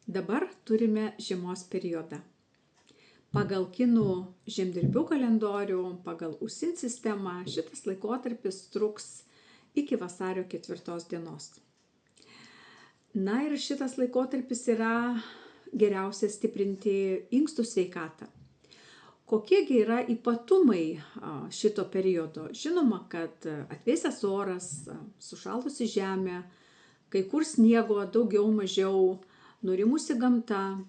Dabar turime žiemos periodą. Pagal kinų žemdirbių kalendorių, pagal USIN sistemą, šitas laikotarpis truks iki vasario 4 dienos. Na ir šitas laikotarpis yra geriausia stiprinti inkstų sveikatą. Kokiegi yra ypatumai šito periodo? Žinoma, kad atvėsęs oras, sušalusi žemė, kai kur sniego daugiau mažiau, nurimusi gamta,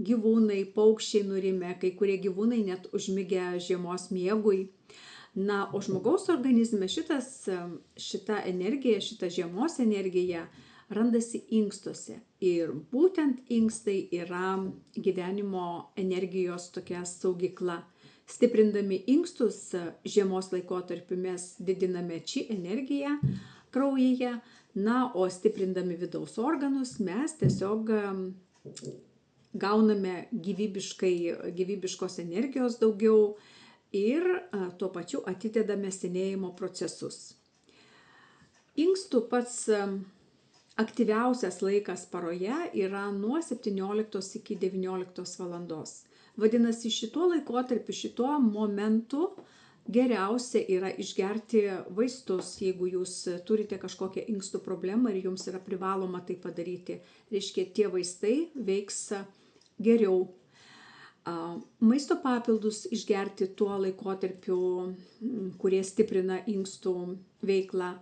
gyvūnai, paukščiai nurimę, kai kurie gyvūnai net užmigę žiemos miegui. Na, o žmogaus organizme šita energija, šita žiemos energija randasi inkstuose. Ir būtent inkstai yra gyvenimo energijos tokia saugykla. Stiprindami inkstus žiemos laikotarpiu mes didiname či energiją kraujyje, na, o stiprindami vidaus organus mes tiesiog gauname gyvybiškos energijos daugiau ir tuo pačiu atidedame senėjimo procesus. Inkstų pats aktyviausias laikas paroje yra nuo 17 iki 19 valandos. Vadinasi, šituo laikotarpiu, šituo momentu geriausia yra išgerti vaistus, jeigu jūs turite kažkokią inkstų problemą ir jums yra privaloma tai padaryti. Reiškia, tie vaistai veiks geriau. Maisto papildus išgerti tuo laikotarpiu, kurie stiprina inkstų veiklą.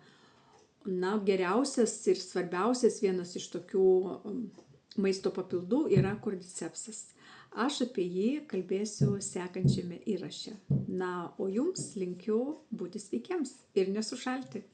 Na, geriausias ir svarbiausias vienas iš tokių maisto papildų yra kordycepsas. Aš apie jį kalbėsiu sekančiame įraše. Na, o jums linkiu būti sveikiems ir nesušalti.